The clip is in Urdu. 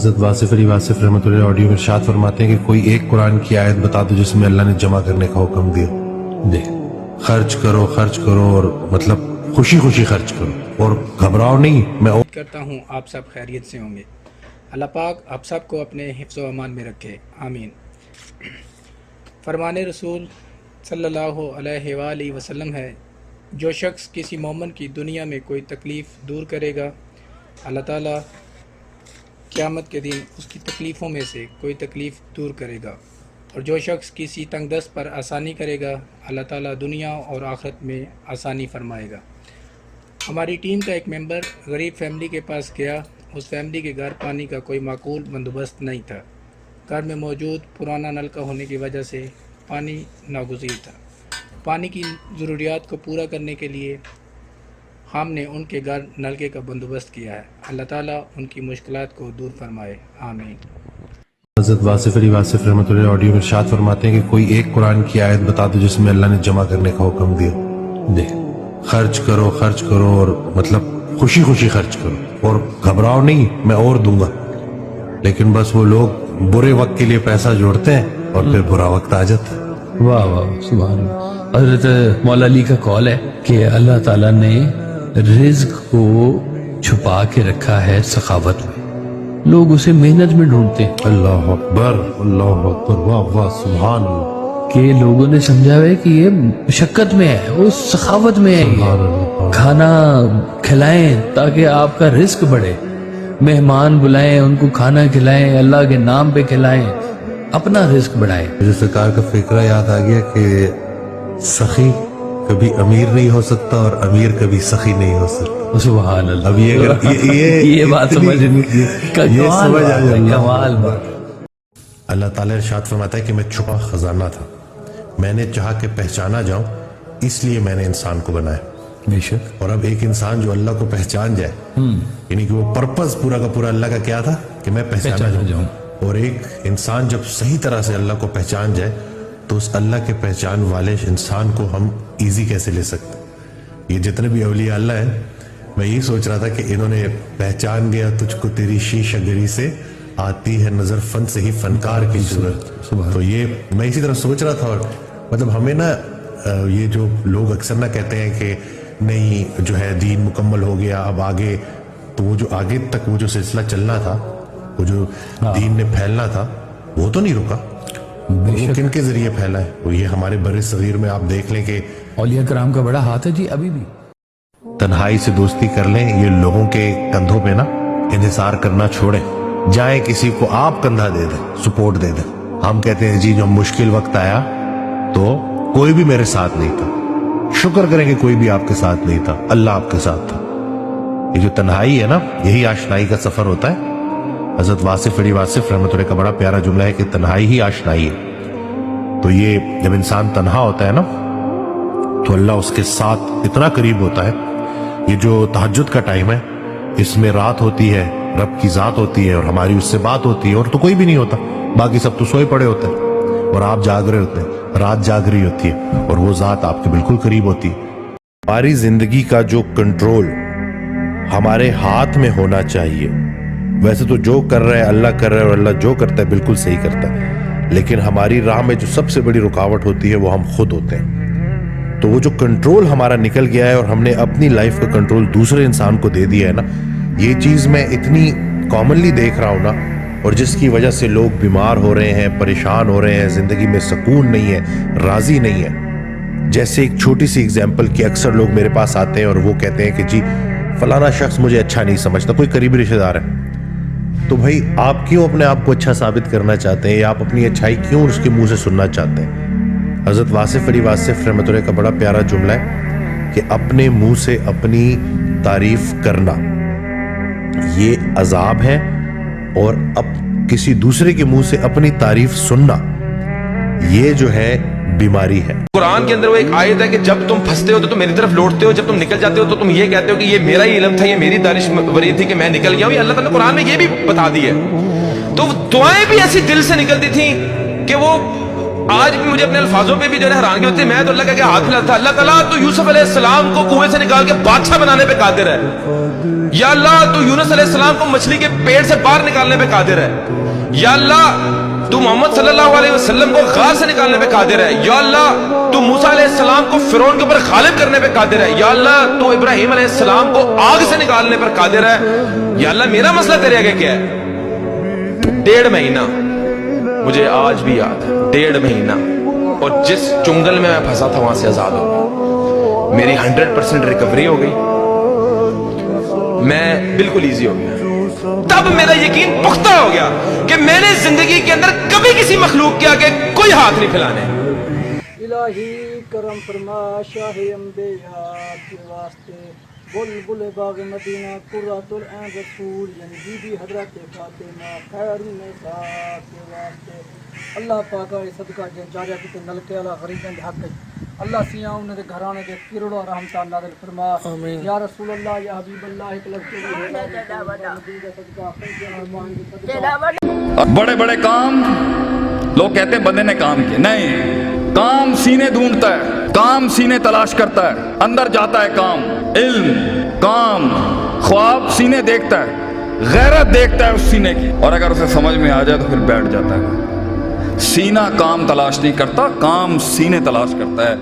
حضرت واصف علی واصف رحمۃ اللہ آڈیو میں ارشاد فرماتے ہیں کہ کوئی ایک قرآن کی آیت بتا دو جس میں اللہ نے جمع کرنے کا حکم دیا. جی خرچ کرو اور مطلب خوشی خوشی خرچ کرو اور گھبراؤ نہیں. میں کرتا ہوں آپ سب خیریت سے ہوں گے. اللہ پاک آپ سب کو اپنے حفظ و امان میں رکھے، آمین. فرمان رسول صلی اللہ علیہ وآلہ وسلم ہے، جو شخص کسی مومن کی دنیا میں کوئی تکلیف دور کرے گا، اللہ تعالیٰ قیامت کے دن اس کی تکلیفوں میں سے کوئی تکلیف دور کرے گا، اور جو شخص کسی تنگ دست پر آسانی کرے گا، اللہ تعالیٰ دنیا اور آخرت میں آسانی فرمائے گا. ہماری ٹیم کا ایک ممبر غریب فیملی کے پاس گیا. اس فیملی کے گھر پانی کا کوئی معقول بندوبست نہیں تھا. گھر میں موجود پرانا نلکا ہونے کی وجہ سے پانی ناگزیر تھا. پانی کی ضروریات کو پورا کرنے کے لیے ہم نے ان کے گھر نلکے کا بندوبست کیا ہے. اللہ تعالیٰ ان کی مشکلات کو دور فرمائے، آمین. حضرت واصف علی واصف رحمۃ اللہ آڈیو میں ارشاد فرماتے ہیں کہ کوئی ایک قرآن کی آیت بتا دو جس میں اللہ نے جمع کرنے کا حکم دیا. جی خرچ کرو اور مطلب خوشی خوشی خرچ کرو اور گھبراؤ نہیں، میں اور دوں گا. لیکن بس وہ لوگ برے وقت کے لیے پیسہ جوڑتے ہیں اور پھر برا وقت آ جاتا ہے. واہ واہ سبحان اللہ. حضرت مولا علی کا قول ہے کہ اللہ تعالیٰ نے رزق کو چھپا کے رکھا ہے سخاوت میں. لوگ اسے محنت میں ڈھونڈتے ہیں. اللہ اکبر، واہ واہ سبحان اللہ. کہ لوگوں نے سمجھا ہے کہ یہ مشقت میں ہے، وہ سخاوت میں ہے. کھانا کھلائیں تاکہ آپ کا رزق بڑھے، مہمان بلائیں، ان کو کھانا کھلائیں، اللہ کے نام پہ کھلائیں، اپنا رزق بڑھائیں. مجھے سرکار کا فکرہ یاد آ گیا کہ سخی کبھی امیر نہیں ہو سکتا اور امیر کبھی سخی نہیں ہو سکتا. سبحان اللہ. اب یہ بات سمجھ کمال بات. اللہ تعالیٰ ارشاد فرماتا ہے کہ میں چھپا خزانہ تھا، میں نے چاہا کہ پہچانا جاؤں، اس لیے میں نے انسان کو بنایا. بے شک. اور اب ایک انسان جو اللہ کو پہچان جائے، یعنی کہ وہ پرپز پورا کا پورا اللہ کا کیا تھا کہ میں پہچانا جاؤں. اور ایک انسان جب صحیح طرح سے اللہ کو پہچان جائے تو اس اللہ کے پہچان والے انسان کو ہم ایزی کیسے لے سکتے. یہ جتنے بھی اولیاء اللہ ہیں، میں یہی سوچ رہا تھا کہ انہوں نے پہچان گیا تجھ کو تیری شیشہ گری سے آتی ہے نظر فن سے ہی فنکار کی ضرورت. تو یہ میں اسی طرح سوچ رہا تھا. اور مطلب ہمیں نا یہ جو لوگ اکثر نہ کہتے ہیں کہ نہیں جو ہے دین مکمل ہو گیا اب آگے، تو وہ جو آگے تک وہ جو سلسلہ چلنا تھا، وہ جو دین نے پھیلنا تھا، وہ تو نہیں رکا. وہ کن کے ذریعے پھیلا ہے؟ وہ یہ ہمارے بر صغیر میں آپ دیکھ لیں کہ اولیاء کرام کا بڑا ہاتھ ہے جی. ابھی بھی تنہائی سے دوستی کر لیں. یہ لوگوں کے کندھوں پہ نا انحصار کرنا چھوڑیں. جائیں کسی کو آپ کندھا دے دیں، سپورٹ دے دیں. ہم کہتے ہیں جی جو مشکل وقت آیا تو کوئی بھی میرے ساتھ نہیں تھا، شکر کریں کہ کوئی بھی آپ کے ساتھ نہیں تھا، اللہ آپ کے ساتھ تھا. یہ جو تنہائی ہے نا، یہی آشنائی کا سفر ہوتا ہے. حضرت واصف علی واصف رحمۃ اللہ کا بڑا پیارا جملہ ہے کہ تنہائی ہی آشنائی ہے. تو یہ جب انسان تنہا ہوتا ہے نا تو اللہ اس کے ساتھ اتنا قریب ہوتا ہے. یہ جو تہجد کا ٹائم ہے، اس میں رات ہوتی ہے، رب کی ذات ہوتی ہے اور ہماری اس سے بات ہوتی ہے، اور تو کوئی بھی نہیں ہوتا، باقی سب تو سوئے پڑے ہوتے ہیں اور آپ جاگ رہے ہوتے ہیں، رات جاگ رہی ہوتی ہے اور وہ ذات آپ کے بالکل قریب ہوتی ہے. ہماری زندگی کا جو کنٹرول ہمارے ہاتھ میں ہونا چاہیے. ویسے تو جو کر رہا ہے اللہ کر رہا ہے، اور اللہ جو کرتا ہے بالکل صحیح کرتا ہے، لیکن ہماری راہ میں جو سب سے بڑی رکاوٹ ہوتی ہے وہ ہم خود ہوتے ہیں. تو وہ جو کنٹرول ہمارا نکل گیا ہے اور ہم نے اپنی لائف کا کنٹرول دوسرے انسان کو دے دیا ہے نا، یہ چیز میں اتنی کامنلی دیکھ رہا ہوں نا، اور جس کی وجہ سے لوگ بیمار ہو رہے ہیں، پریشان ہو رہے ہیں، زندگی میں سکون نہیں ہے، راضی نہیں ہے. جیسے ایک چھوٹی سی اگزامپل کہ اکثر لوگ میرے پاس آتے ہیں اور وہ کہتے ہیں کہ جی فلانا شخص مجھے اچھا نہیں سمجھتا، کوئی قریبی رشتہ دار ہے. تو بھائی آپ کیوں اپنے آپ کو اچھا ثابت کرنا چاہتے ہیں، یا آپ اپنی اچھائی کیوں اس کے منہ سے سننا چاہتے ہیں؟ حضرت واصف علی واصف رحمۃ اللہ کا بڑا پیارا جملہ ہے کہ اپنے منہ سے اپنی تعریف کرنا یہ عذاب ہے، اور اب کسی دوسرے کے منہ سے اپنی تعریف سننا یہ جو ہے بیماری ہے. قرآن کے اندر وہ ایک آیت ہے کہ جب تم پھنستے ہو تو تم میری طرف لوٹتے ہو، جب تم نکل جاتے ہو تو تم یہ کہتے ہو کہ یہ میرا ہی علم تھا، یہ میری دانش وری تھی کہ میں نکل گیا ہوں. یہ اللہ تعالیٰ نے قرآن میں یہ بھی بتا دی ہے. تو دعائیں بھی ایسی دل سے نکلتی تھیں کہ وہ آج بھی مجھے اپنے الفاظوں پہ بھی جو ہے حیرانگی ہوتی ہے. میں تو اللہ کے ہاتھ ملا تھا. اللہ تعالیٰ تو یوسف علیہ السلام کو کنویں سے نکال کے بادشاہ بنانے پہ قادر ہے. یا اللہ تو یونس علیہ السلام کو مچھلی کے پیٹ سے باہر نکالنے پہ قادر ہے. یا اللہ تو محمد صلی اللہ علیہ وسلم کو غار سے نکالنے پہ قادر ہے. یا اللہ تو موسیٰ علیہ السلام کو فرعون کے اوپر غالب کرنے پہ قادر ہے. یا اللہ تو ابراہیم علیہ السلام کو آگ سے نکالنے پر قادر ہے. یا اللہ میرا مسئلہ تیرے آگے کیا ہے؟ 1.5 مہینہ مجھے آج بھی یاد ہے. 1.5 مہینہ اور جس چنگل میں پھنسا تھا وہاں سے آزاد ہو گیا. میری 100% ریکوری ہو گئی. میں بالکل ایزی ہو گیا. تب میرا یقین پختہ ہو گیا کہ میں نے زندگی کے اندر کبھی کسی مخلوق کے آگے کوئی ہاتھ نہیں پھیلانے. الہی کرم فرما شاہ انبیاء کے واسطے بلبل باغ مدینہ قرۃ العین رسول یعنی بی بی حضرت فاطمہ خیر النساء کے واسطے اللہ پاک کا صدقہ جاریہ کیتے نلکے والا غریباں دے حق اللہ سیاں انہاں دے گھرانے دے کروڑوں رحمتاں نازل فرما. یا رسول اللہ یا حبیب اللہ بڑے بڑے کام لوگ کہتے ہیں بندے نے کام کیے. نہیں، کام سینے ڈھونڈتا ہے، کام سینے تلاش کرتا ہے، اندر جاتا ہے کام. علم، کام، خواب سینے دیکھتا ہے، غیرت دیکھتا ہے اس سینے کی، اور اگر اسے سمجھ میں آ جائے تو پھر بیٹھ جاتا ہے. سینہ کام تلاش نہیں کرتا، کام سینے تلاش کرتا ہے.